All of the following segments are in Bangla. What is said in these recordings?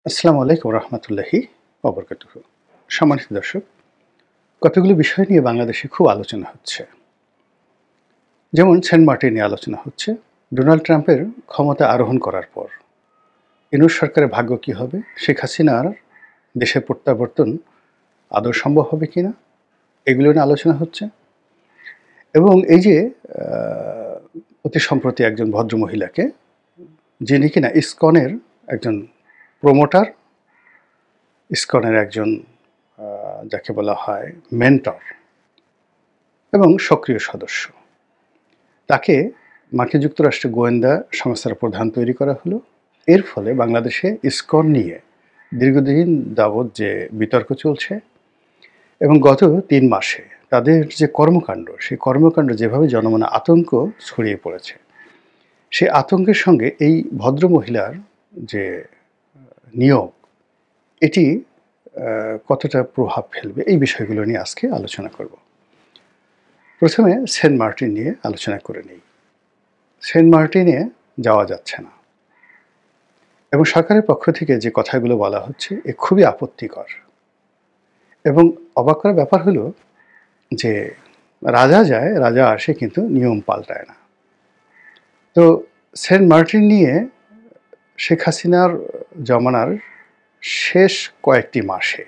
আসসালামু আলাইকুম রহমতুল্লাহি ওবরকাতুহু। সম্মানিত দর্শক, কতগুলো বিষয় নিয়ে বাংলাদেশে খুব আলোচনা হচ্ছে। যেমন সেন্ট মার্টিন নিয়ে আলোচনা হচ্ছে। ডোনাল্ড ট্রাম্পের ক্ষমতা আরোহণ করার পর ইউনূস সরকারের ভাগ্য কী হবে? শেখ হাসিনার দেশে প্রত্যাবর্তন আদৌ সম্ভব হবে কিনা? এগুলো নিয়ে আলোচনা হচ্ছে। এবং এই যে অতি সম্প্রতি একজন ভদ্রমহিলাকে, যিনি কিনা ইসকনের একজন প্রমোটার, ইসকনের একজন যাকে বলা হয় মেন্টর এবং সক্রিয় সদস্য, তাকে মার্কিন যুক্তরাষ্ট্রের গোয়েন্দা সংস্থার প্রধান তৈরি করা হলো। এর ফলে বাংলাদেশে ইসকন নিয়ে দীর্ঘদিন যাবৎ যে বিতর্ক চলছে এবং গত ৩ মাসে তাদের যে কর্মকাণ্ড, সেই কর্মকাণ্ড যেভাবে জনমনে আতঙ্ক ছড়িয়ে পড়েছে, সেই আতঙ্কের সঙ্গে এই ভদ্রমহিলার যে নিয়োগ, এটি কতটা প্রভাব ফেলবে, এই বিষয়গুলো নিয়ে আজকে আলোচনা করব। প্রথমে সেন্ট মার্টিন নিয়ে আলোচনা করে নিই। সেন্ট মার্টিনে যাওয়া যাচ্ছে না এবং সরকারের পক্ষ থেকে যে কথাগুলো বলা হচ্ছে এ খুবই আপত্তিকর। এবং অবাক করার ব্যাপার হলো যে রাজা যায়, রাজা আসে, কিন্তু নিয়ম পাল্টায় না। তো সেন্ট মার্টিন নিয়ে শেখ হাসিনার জমানার শেষ কয়েকটি মাসে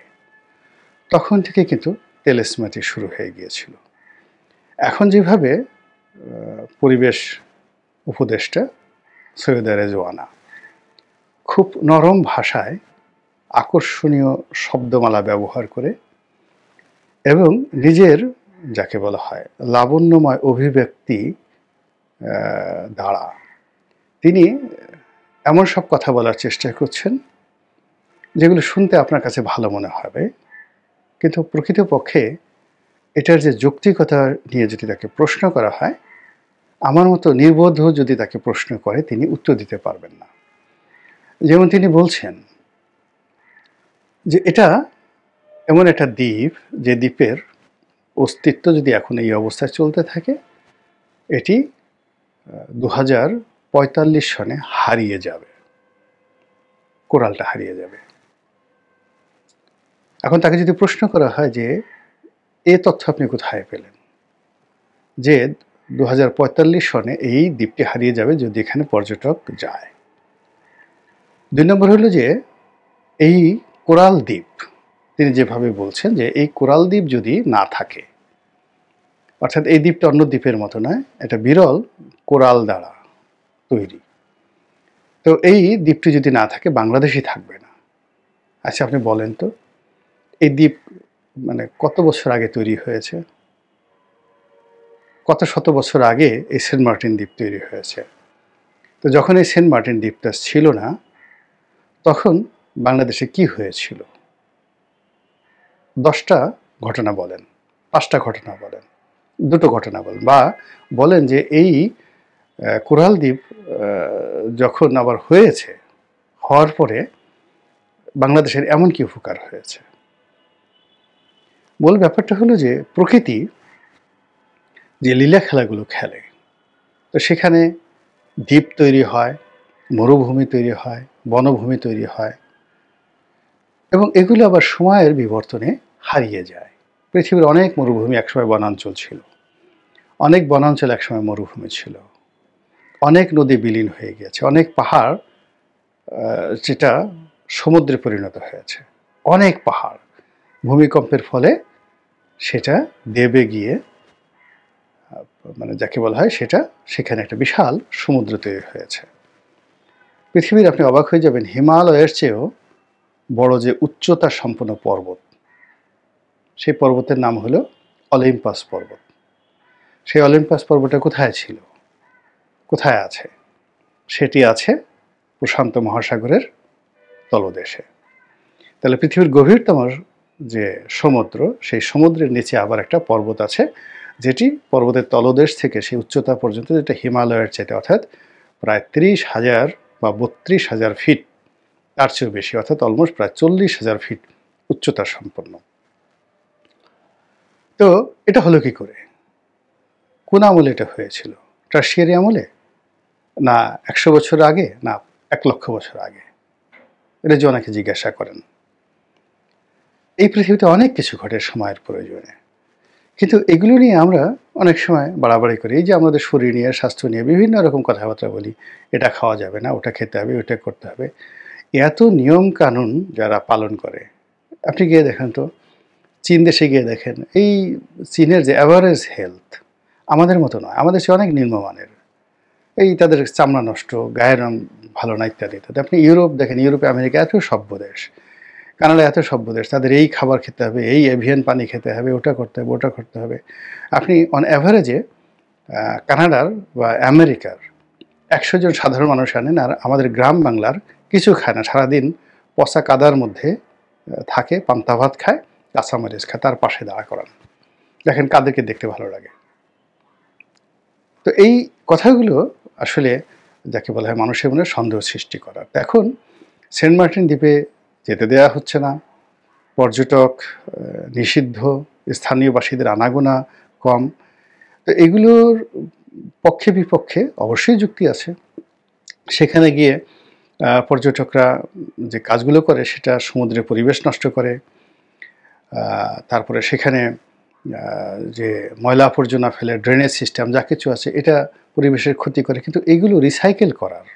তখন থেকে কিন্তু তেলেস্মাটি শুরু হয়ে গিয়েছিল। এখন যেভাবে পরিবেশ উপদেষ্টা সৈয়দা রেজওয়ানা খুব নরম ভাষায় আকর্ষণীয় শব্দমালা ব্যবহার করে এবং নিজের যাকে বলা হয় লাবণ্যময় অভিব্যক্তি দ্বারা তিনি এমন সব কথা বলার চেষ্টা করছেন যেগুলো শুনতে আপনার কাছে ভালো মনে হবে, কিন্তু প্রকৃতপক্ষে এটার যে যৌক্তিকতা নিয়ে যদি তাকে প্রশ্ন করা হয়, আমার মতো নির্বোধ যদি তাকে প্রশ্ন করে, তিনি উত্তর দিতে পারবেন না। যেমন তিনি বলছেন যে এটা এমন একটা দ্বীপ, যে দ্বীপের অস্তিত্ব যদি এখন এই অবস্থায় চলতে থাকে, এটি 2045 সনে হারিয়ে যাবে, কোরালটা হারিয়ে যাবে। এখন তাকে যদি প্রশ্ন করা হয় যে এ তথ্য আপনি কোথায় পেলেন যে 2045 সনে এই দ্বীপটি হারিয়ে যাবে যদি এখানে পর্যটক যায়? 2 নম্বর হলো যে এই কোরাল দ্বীপ, তিনি যেভাবে বলছেন যে এই কোরাল দ্বীপ যদি না থাকে, অর্থাৎ এই দ্বীপটা অন্য দ্বীপের মতো নয়, এটা বিরল কোরাল দ্বারা তৈরি, তো এই দ্বীপটি যদি না থাকে, বাংলাদেশই থাকবে না। আচ্ছা, আপনি বলেন তো এই দ্বীপ মানে কত বছর আগে তৈরি হয়েছে? কত শত বছর আগে এই সেন্ট মার্টিন দ্বীপ তৈরি হয়েছে। তো যখন এই সেন্ট মার্টিন দ্বীপটা ছিল না, তখন বাংলাদেশে কি হয়েছিল? 10টা ঘটনা বলেন, 5টা ঘটনা বলেন, 2টো ঘটনা বলেন, বা বলেন যে এই কোরাল দ্বীপ যখন আবার হয়েছে, হওয়ার পরে বাংলাদেশের এমন কি উপকার হয়েছে। মূল ব্যাপারটা হলো যে প্রকৃতি যে লীলা খেলাগুলো খেলে, তো সেখানে দ্বীপ তৈরি হয়, মরুভূমি তৈরি হয়, বনভূমি তৈরি হয়, এবং এগুলো আবার সময়ের বিবর্তনে হারিয়ে যায়। পৃথিবীর অনেক মরুভূমি একসময় বনাঞ্চল ছিল, অনেক বনাঞ্চল একসময় মরুভূমি ছিল, অনেক নদী বিলীন হয়ে গেছে, অনেক পাহাড় যেটা সমুদ্রে পরিণত হয়েছে, অনেক পাহাড় ভূমিকম্পের ফলে সেটা দেবে গিয়ে, মানে যাকে বলা হয় সেটা, সেখানে একটা বিশাল সমুদ্র তৈরি হয়েছে। পৃথিবীর, আপনি অবাক হয়ে যাবেন, হিমালয়ের চেয়েও বড় যে উচ্চতা সম্পন্ন পর্বত, সেই পর্বতের নাম হলো অলিম্পাস পর্বত। সেই অলিম্পাস পর্বতটা কোথায় ছিল, কোথায় আছে? সেটি আছে প্রশান্ত মহাসাগরের তলদেশে। তাহলে পৃথিবীর গভীরতম যে সমুদ্র, সেই সমুদ্রের নিচে আবার একটা পর্বত আছে, যেটি পর্বতের তলদেশ থেকে সেই উচ্চতা পর্যন্ত, যেটা হিমালয়ের চাইতে অর্থাৎ প্রায় 30,000 বা 32,000 ফিট, তার চেয়েও বেশি, অর্থাৎ অলমোস্ট প্রায় 40,000 ফিট উচ্চতা সম্পন্ন। তো এটা হলো কি করে? কোন আমলে এটা হয়েছিল? টারশিয়ারি আমলে, না 100 বছর আগে, না 1 লক্ষ বছর আগে? রেজওয়ানাকে জিজ্ঞাসা করেন। এই পৃথিবীতে অনেক কিছু ঘটে সময়ের প্রয়োজনে, কিন্তু এগুলো নিয়ে আমরা অনেক সময় বাড়াবাড়ি করি। এই যে আমাদের শরীর নিয়ে, স্বাস্থ্য নিয়ে বিভিন্ন রকম কথাবার্তা বলি, এটা খাওয়া যাবে না, ওটা খেতে হবে, ওটা করতে হবে। এত নিয়ম কানুন যারা পালন করে, আপনি গিয়ে দেখেন তো, চীন দেশে গিয়ে দেখেন, এই চীনের যে অ্যাভারেজ হেলথ আমাদের মতো নয়, আমাদের চেয়ে অনেক নিম্নমানের। এই তাদের চামড়া নষ্ট, গায়ের রং ভালো না, ইত্যাদি ইত্যাদি। আপনি ইউরোপ দেখেন, ইউরোপে আমেরিকা এত সভ্য দেশ, কানাডা এত সভ্য দেশ, তাদের এই খাবার খেতে হবে, এই এভিয়ান পানি খেতে হবে, ওটা করতে হবে, ওটা করতে হবে। আপনি অন অ্যাভারেজে কানাডার বা আমেরিকার ১০০ জন সাধারণ মানুষ আনেন, আর আমাদের গ্রাম বাংলার কিছু খায় না, সারাদিন পচা কাদার মধ্যে থাকে, পান্তা ভাত খায়, কাঁচামরিচ খায়, তার পাশে দাঁড়া করান। দেখেন কাদেরকে দেখতে ভালো লাগে। তো এই কথাগুলো আসলে যাকে বলা হয় মানুষের মনে সন্দেহ সৃষ্টি করার। এখন সেন্ট মার্টিন দ্বীপে যেতে দেওয়া হচ্ছে না, পর্যটক নিষিদ্ধ, স্থানীয়বাসীদের আনাগোনা কম। তো এগুলোর পক্ষে বিপক্ষে অবশ্যই যুক্তি আছে। সেখানে গিয়ে পর্যটকরা যে কাজগুলো করে সেটা সমুদ্রের পরিবেশ নষ্ট করে, তারপরে সেখানে যে ময়লা আবর্জনা ফেলে, ড্রেনেজ সিস্টেম যা কিছু আছে এটা পরিবেশের ক্ষতি করে। কিন্তু এগুলো রিসাইকেল করার,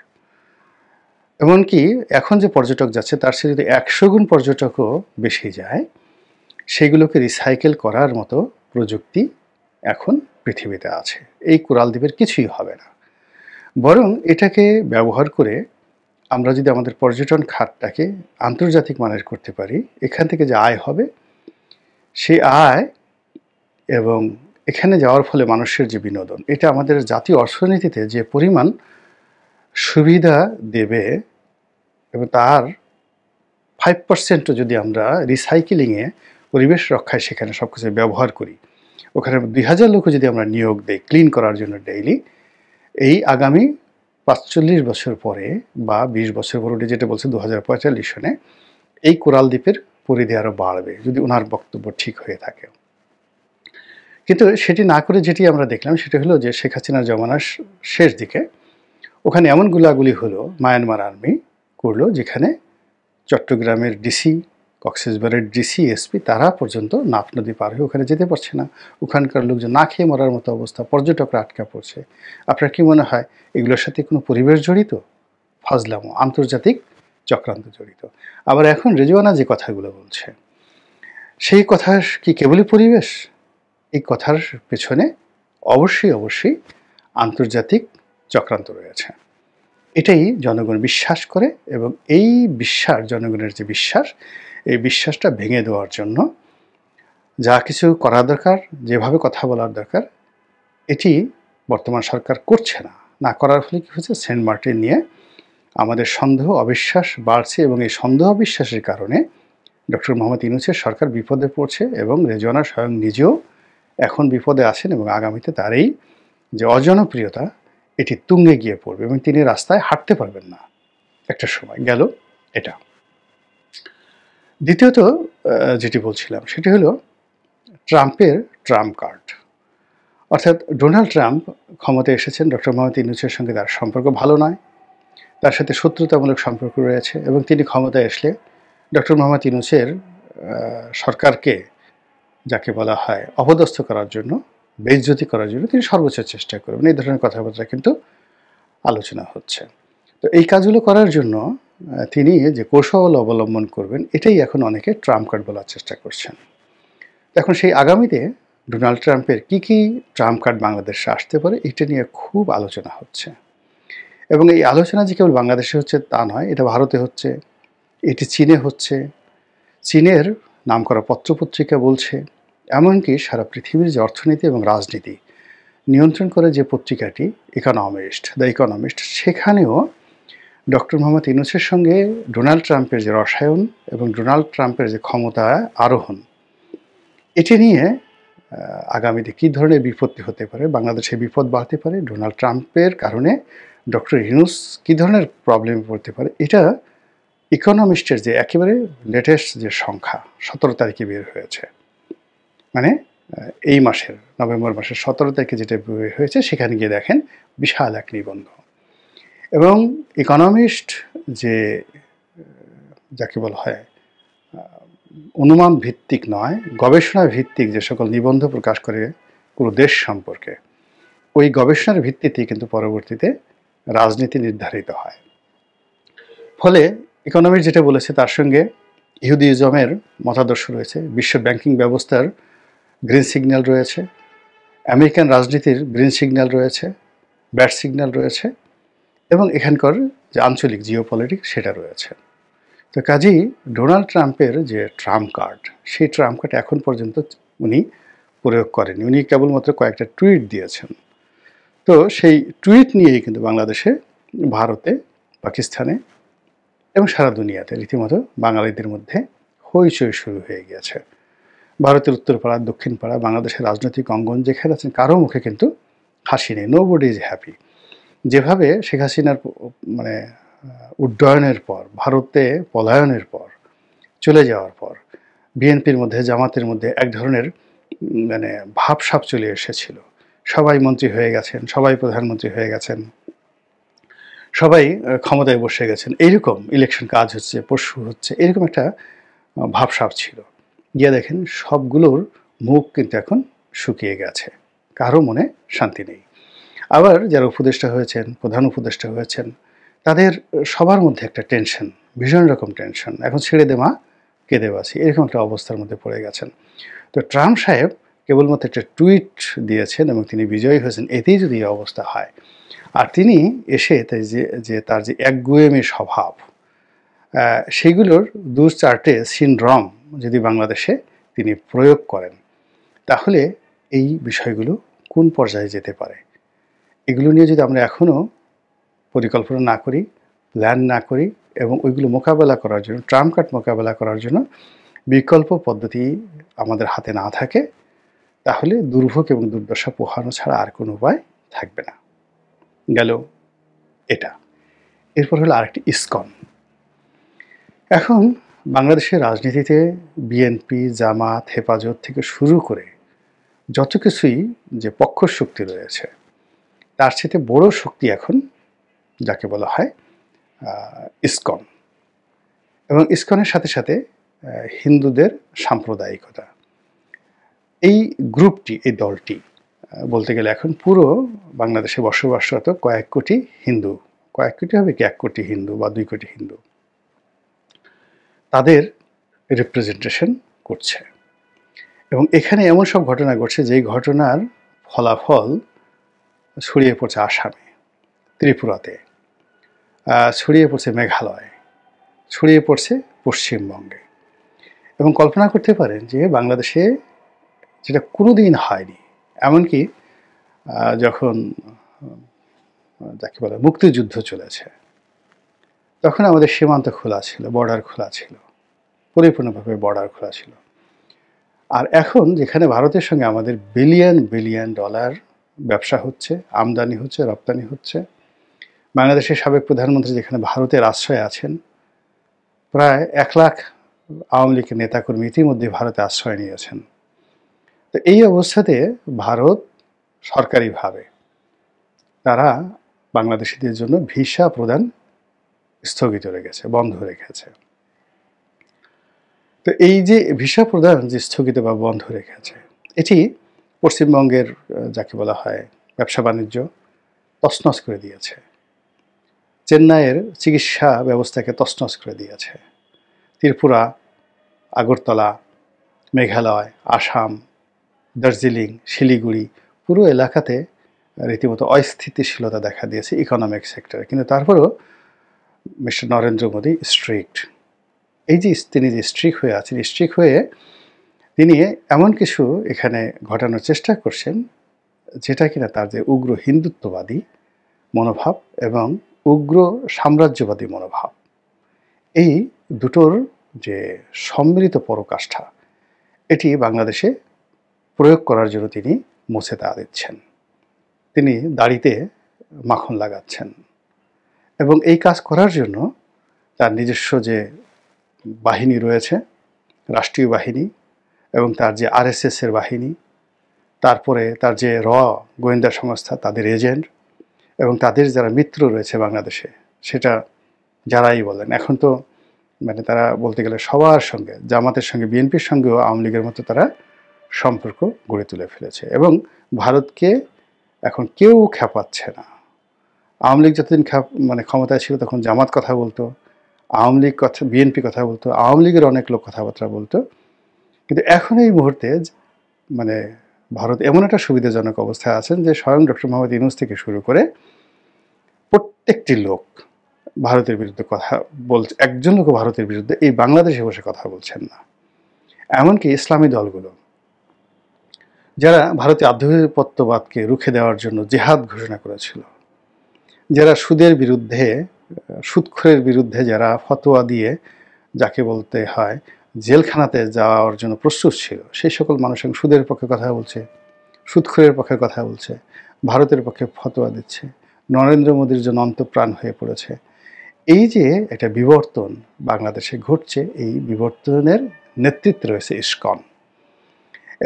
এমনকি এখন যে পর্যটক যাচ্ছে তার সে যদি ১০০ গুণ পর্যটকও বেশি যায়, সেগুলোকে রিসাইকেল করার মতো প্রযুক্তি এখন পৃথিবীতে আছে। এই কোরাল দ্বীপের কিছুই হবে না, বরং এটাকে ব্যবহার করে আমরা যদি আমাদের পর্যটন খাতটাকে আন্তর্জাতিক মানের করতে পারি, এখান থেকে যে আয় হবে সেই আয় এবং এখানে যাওয়ার ফলে মানুষের যে বিনোদন, এটা আমাদের জাতীয় অর্থনীতিতে যে পরিমাণ সুবিধা দেবে, এবং তার 5% যদি আমরা রিসাইকেলিংয়ে, পরিবেশ রক্ষায় সেখানে সব কিছু ব্যবহার করি, ওখানে ২০০০ লোকও যদি আমরা নিয়োগ দেই ক্লিন করার জন্য ডেইলি, এই আগামী ৪৫ বছর পরে বা ২০ বছর পরে, যেটা বলছে ২০৪৫ সনে, এই কোরাল দ্বীপের পরিধি আরও বাড়বে যদি ওনার বক্তব্য ঠিক হয়ে থাকে। কিন্তু সেটি না করে যেটি আমরা দেখলাম সেটা হলো যে শেখ হাসিনার জমানার শেষ দিকে ওখানে এমন গুলাগুলি হলো, মায়ানমার আর্মি করলো, যেখানে চট্টগ্রামের ডিসি, কক্সবাজারের ডিসি, এসপি তারা পর্যন্ত নাফ নদী পার হয়ে ওখানে যেতে পারছে না। ওখানকার লোকজন না খেয়ে মরার মতো অবস্থা, পর্যটকরা আটকা পড়ছে। আপনার কি মনে হয় এগুলোর সাথে কোনো পরিবেশ জড়িত? ফাজলামো, আন্তর্জাতিক চক্রান্ত জড়িত। আবার এখন রেজওয়ানা যে কথাগুলো বলছে, সেই কথা কি কেবলই পরিবেশ? এই কথার পেছনে অবশ্যই অবশ্যই আন্তর্জাতিক চক্রান্ত রয়েছে। এটাই জনগণ বিশ্বাস করে, এবং এই বিশ্বাস, জনগণের যে বিশ্বাস, এই বিশ্বাসটা ভেঙে দেওয়ার জন্য যা কিছু করা দরকার, যেভাবে কথা বলার দরকার, এটি বর্তমান সরকার করছে না। না করার ফলে কী হচ্ছে, সেন্ট মার্টিন নিয়ে আমাদের সন্দেহ অবিশ্বাস বাড়ছে, এবং এই সন্দেহ অবিশ্বাসের কারণে ডক্টর মোহাম্মদ ইউনূসের সরকার বিপদে পড়ছে, এবং রেজওয়ানা স্বয়ং নিজেও এখন বিপদে আছেন, এবং আগামীতে তার এই যে অজনপ্রিয়তা এটি তুঙ্গে গিয়ে পড়বে, এবং তিনি রাস্তায় হাঁটতে পারবেন না একটা সময় গেল। এটা দ্বিতীয়ত যেটি বলছিলাম সেটি হলো ট্রাম্পের ট্রাম্প কার্ড। অর্থাৎ ডোনাল্ড ট্রাম্প ক্ষমতায় এসেছেন, ডক্টর মোহাম্মদ ইউনূসের সঙ্গে তার সম্পর্ক ভালো নয়, তার সাথে শত্রুতামূলক সম্পর্ক রয়েছে, এবং তিনি ক্ষমতায় আসলে ডক্টর মোহাম্মদ ইউনূসের সরকারকে, যাকে বলা হয় অপদস্থ করার জন্য, বেইজ্জতি করার জন্য তিনি সর্বোচ্চ চেষ্টা করবেন। এই ধরনের কথাবার্তা কিন্তু আলোচনা হচ্ছে। তো এই কাজগুলো করার জন্য তিনি যে কৌশল অবলম্বন করবেন, এটাই এখন অনেকে ট্রাম্প কার্ড বলার চেষ্টা করছেন। এখন সেই আগামীতে ডোনাল্ড ট্রাম্পের কী কী ট্রাম্প কার্ড বাংলাদেশে আসতে পারে, এটা নিয়ে খুব আলোচনা হচ্ছে। এবং এই আলোচনা যে কেবল বাংলাদেশে হচ্ছে তা নয়, এটা ভারতে হচ্ছে, এটি চীনে হচ্ছে, চীনের নামকরা পত্রপত্রিকা বলছে, এমনকি সারা পৃথিবীর যে অর্থনীতি এবং রাজনীতি নিয়ন্ত্রণ করে যে পত্রিকাটি দ্য ইকোনমিস্ট, সেখানেও ডক্টর মোহাম্মদ ইউনূসের সঙ্গে ডোনাল্ড ট্রাম্পের যে রসায়ন এবং ডোনাল্ড ট্রাম্পের যে ক্ষমতা আরোহণ, এটি নিয়ে আগামীতে কী ধরনের বিপত্তি হতে পারে, বাংলাদেশে বিপদ বাড়তে পারে, ডোনাল্ড ট্রাম্পের কারণে ডক্টর ইউনূস কী ধরনের প্রবলেমে পড়তে পারে, এটা ইকোনমিস্টের যে একেবারে লেটেস্ট যে সংখ্যা 17 তারিখে বের হয়েছে, মানে এই মাসের নভেম্বর মাসের 17 তারিখে যেটা বের হয়েছে, সেখানে গিয়ে দেখেন বিশাল এক নিবন্ধ। এবং ইকোনমিস্ট যে যাকে বলা হয় অনুমান ভিত্তিক নয়, গবেষণা ভিত্তিক যে সকল নিবন্ধ প্রকাশ করে কোনো দেশ সম্পর্কে, ওই গবেষণার ভিত্তিতে কিন্তু পরবর্তীতে রাজনীতি নির্ধারিত হয়। ফলে ইকোনমিস্ট যেটা বলেছে তার সঙ্গে ইহুদিজমের মতাদর্শ রয়েছে, বিশ্ব ব্যাংকিং ব্যবস্থার গ্রিন সিগন্যাল রয়েছে, আমেরিকান রাজনীতির গ্রিন সিগন্যাল রয়েছে, ব্যাড সিগন্যাল রয়েছে, এবং এখানকার যে আঞ্চলিক জিওপলিটিক্স সেটা রয়েছে। তো কাজেই ডোনাল্ড ট্রাম্পের যে ট্রাম্প কার্ড, সেই ট্রাম্প কার্ড এখন পর্যন্ত উনি প্রয়োগ করেনি। উনি কেবলমাত্র কয়েকটা টুইট দিয়েছেন। তো সেই টুইট নিয়েই কিন্তু বাংলাদেশে, ভারতে, পাকিস্তানে এবং সারা দুনিয়াতে রীতিমতো বাঙালিদের মধ্যে হইচই শুরু হয়ে গিয়েছে। ভারতের উত্তরপাড়া, দক্ষিণ পাড়া, বাংলাদেশের রাজনৈতিক অঙ্গন যেখানে আছেন, কারো মুখে কিন্তু হাসি নেই। Nobody is happy. যেভাবে শেখ হাসিনার মানে উড্ডয়নের পর, ভারতে পলায়নের পর, চলে যাওয়ার পর বিএনপির মধ্যে, জামাতের মধ্যে এক ধরনের মানে ভাবসাব চলে এসেছিল। সবাই মন্ত্রী হয়ে গেছেন, সবাই প্রধানমন্ত্রী হয়ে গেছেন, সবাই ক্ষমতায় বসে গেছেন, এইরকম ইলেকশন কাজ হচ্ছে, পরশু হচ্ছে, এরকম একটা ভাবসাব ছিল। গিয়ে দেখেন সবগুলোর মুখ কিন্তু এখন শুকিয়ে গেছে, কারো মনে শান্তি নেই। আবার যারা উপদেষ্টা হয়েছেন, প্রধান উপদেষ্টা হয়েছেন, তাদের সবার মধ্যে একটা টেনশন, ভীষণ রকম টেনশন। এখন ছেড়ে দে মা, কেঁদে বাসি, এরকম একটা অবস্থার মধ্যে পড়ে গেছেন। তো ট্রাম্প সাহেব কেবলমাত্র একটা টুইট দিয়েছেন এবং তিনি বিজয়ী হয়েছেন, এতেই যদি এই অবস্থা হয়। আর তিনি এসে তার যে একগুঁয়েমি স্বভাব, সেইগুলোর দু চারটে সিনড্রোম যদি বাংলাদেশে তিনি প্রয়োগ করেন, তাহলে এই বিষয়গুলো কোন পর্যায়ে যেতে পারে, এগুলো নিয়ে যদি আমরা এখনও পরিকল্পনা না করি, প্ল্যান না করি, এবং ওইগুলো মোকাবেলা করার জন্য, ট্রাম্প কার্ড মোকাবেলা করার জন্য বিকল্প পদ্ধতি আমাদের হাতে না থাকে, তাহলে দুর্ভোগ এবং দুর্দশা পোহানো ছাড়া আর কোনো উপায় থাকবে না। গেল এটা। এরপর হলো আরেকটি ইসকন। এখন বাংলাদেশের রাজনীতিতে বিএনপি, জামাত, হেফাজত থেকে শুরু করে যত কিছুই যে পক্ষ শক্তি রয়েছে, তার সাথে বড় শক্তি এখন যাকে বলা হয় ইসকন। এবং ইসকনের সাথে সাথে হিন্দুদের সাম্প্রদায়িকতা। এই গ্রুপটি, এই দলটি বলতে গেলে এখন পুরো বাংলাদেশে বসবাসরত কয়েক কোটি হিন্দু, কয়েক কোটি হবে কি 1 কোটি হিন্দু বা 2 কোটি হিন্দু, তাদের রিপ্রেজেন্টেশন করছে। এবং এখানে এমন সব ঘটনা ঘটছে যেই ঘটনার ফলাফল ছড়িয়ে পড়ছে আসামে, ত্রিপুরাতে, ছড়িয়ে পড়ছে মেঘালয়, ছড়িয়ে পড়ছে পশ্চিমবঙ্গে। এবং কল্পনা করতে পারেন যে বাংলাদেশে যেটা কোনোদিন হয়নি, এমনকি যখন যাকে বলে মুক্তিযুদ্ধ চলেছে, তখন আমাদের সীমান্ত খোলা ছিল, বর্ডার খোলা ছিল, পরিপূর্ণভাবে বর্ডার খোলা ছিল। আর এখন যেখানে ভারতের সঙ্গে আমাদের বিলিয়ন বিলিয়ন ডলার ব্যবসা হচ্ছে, আমদানি হচ্ছে, রপ্তানি হচ্ছে, বাংলাদেশের সাবেক প্রধানমন্ত্রী যেখানে ভারতের আশ্রয়ে আছেন, প্রায় 1 লাখ আওয়ামী লীগের নেতাকর্মী ইতিমধ্যে ভারতে আশ্রয় নিয়েছেন। তো এই অবস্থাতে ভারত সরকারিভাবে তারা বাংলাদেশিদের জন্য ভিসা প্রদান স্থগিত রেখেছে, বন্ধ রেখেছে। তো এই যে ভিসা প্রদান যে স্থগিত বা বন্ধ রেখেছে, এটি পশ্চিমবঙ্গের যাকে বলা হয় ব্যবসা বাণিজ্য তছনছ করে দিয়েছে। চেন্নাইয়ের চিকিৎসা ব্যবস্থাকে তছনছ করে দিয়েছে। ত্রিপুরা, আগরতলা, মেঘালয়, আসাম, দার্জিলিং, শিলিগুড়ি, পুরো এলাকাতে রীতিমতো অস্থিতিশীলতা দেখা দিয়েছে ইকোনমিক সেক্টরে। কিন্তু তারপরেও মিস্টার নরেন্দ্র মোদী স্ট্রিক্ট। এই যে তিনি যে স্ট্রিক্ট হয়ে আছেন, স্ট্রিক্ট হয়ে তিনি এমন কিছু এখানে ঘটানোর চেষ্টা করছেন যেটা কিনা তার যে উগ্র হিন্দুত্ববাদী মনোভাব এবং উগ্র সাম্রাজ্যবাদী মনোভাব, এই দুটোর যে সম্মিলিত পরাকাষ্ঠা, এটি বাংলাদেশে প্রয়োগ করার জন্য তিনি মোছেতা দিচ্ছেন। তিনি দাড়িতে মাখন লাগাচ্ছেন এবং এই কাজ করার জন্য তার নিজস্ব যে বাহিনী রয়েছে, রাষ্ট্রীয় বাহিনী, এবং তার যে আরএসএসের বাহিনী, তারপরে তার যে গোয়েন্দা সংস্থা, তাদের এজেন্ট, এবং তাদের যারা মিত্র রয়েছে বাংলাদেশে, সেটা যারাই বলেন। এখন তো মানে তারা বলতে গেলে সবার সঙ্গে, জামাতের সঙ্গে, বিএনপির সঙ্গেও আওয়ামী লীগের মতো তারা সম্পর্ক গড়ে তুলে ফেলেছে এবং ভারতকে এখন কেউ খেপাচ্ছে না। আওয়ামী লীগ যতদিন মানে ক্ষমতায় ছিল তখন জামাত কথা বলতো, আওয়ামী লীগ কথা, বিএনপি কথা বলতো, আওয়ামী লীগের অনেক লোক কথাবার্তা বলতো। কিন্তু এখন এই মুহূর্তে মানে ভারত এমন একটা সুবিধাজনক অবস্থায় আছেন যে স্বয়ং ডক্টর মোহাম্মদ ইউনূস থেকে শুরু করে প্রত্যেকটি লোক ভারতের বিরুদ্ধে কথা বলছে। একজন লোক ভারতের বিরুদ্ধে এই বাংলাদেশে বসে কথা বলছেন না। এমনকি ইসলামী দলগুলো যারা ভারতীয় আধিপত্যবাদকে রুখে দেওয়ার জন্য জেহাদ ঘোষণা করেছিল, যারা সুদের বিরুদ্ধে, সুদখোরের বিরুদ্ধে যারা ফতোয়া দিয়ে যাকে বলতে হয় জেলখানাতে যাওয়ার জন্য প্রস্তুত ছিল, সেই সকল মানুষ সুদের পক্ষে কথা বলছে, সুদখোরের পক্ষে কথা বলছে, ভারতের পক্ষে ফতোয়া দিচ্ছে, নরেন্দ্র মোদীর জন্য অন্তঃপ্রাণ হয়ে পড়েছে। এই যে একটা বিবর্তন বাংলাদেশে ঘটছে, এই বিবর্তনের নেতৃত্বে রয়েছে ইসকন।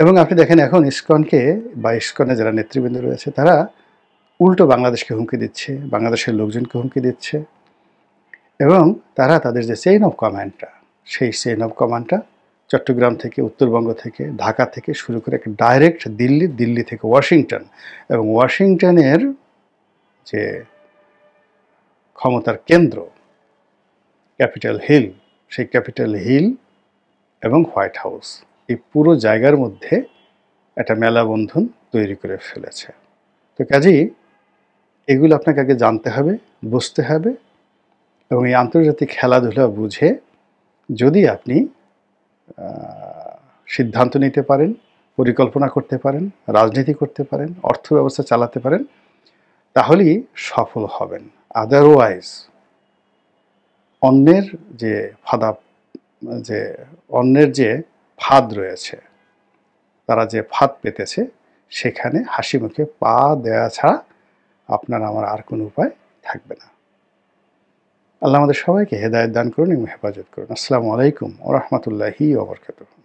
এবং আপনি দেখেন এখন ইসকনকে বা ইসকনে যারা নেতৃবৃন্দ রয়েছে তারা উল্টো বাংলাদেশকে হুমকি দিচ্ছে, বাংলাদেশের লোকজনকে হুমকি দিচ্ছে এবং তারা তাদের যে চেইন অফ কমান্ডটা, সেই চেইন অফ কমান্ডটা চট্টগ্রাম থেকে, উত্তরবঙ্গ থেকে, ঢাকা থেকে শুরু করে একটা ডাইরেক্ট দিল্লি, দিল্লি থেকে ওয়াশিংটন এবং ওয়াশিংটনের যে ক্ষমতার কেন্দ্র ক্যাপিটাল হিল, সেই ক্যাপিটাল হিল এবং হোয়াইট হাউস, এই পুরো জায়গার মধ্যে একটা মেলাবন্ধন তৈরি করে ফেলেছে। তো কাজেই এগুলো আপনাকে আগে জানতে হবে, বুঝতে হবে এবং এই আন্তর্জাতিক খেলাধুলা বুঝে যদি আপনি সিদ্ধান্ত নিতে পারেন, পরিকল্পনা করতে পারেন, রাজনীতি করতে পারেন, অর্থ ব্যবস্থা চালাতে পারেন, তাহলেই সফল হবেন। আদারওয়াইজ অন্যের যে অন্যের যে ফাঁদ রয়েছে, তারা যে ফাঁদ পেতেছে সেখানে হাসি মুখে পা দেওয়া ছাড়া আপনার আমার আর কোনো উপায় থাকবে না। আল্লাহ আমাদের সবাইকে হেদায়েত দান করুন এবং হেফাজত করুন। আসসালামু আলাইকুম ওয়া রাহমাতুল্লাহি ওয়া বারাকাতুহু।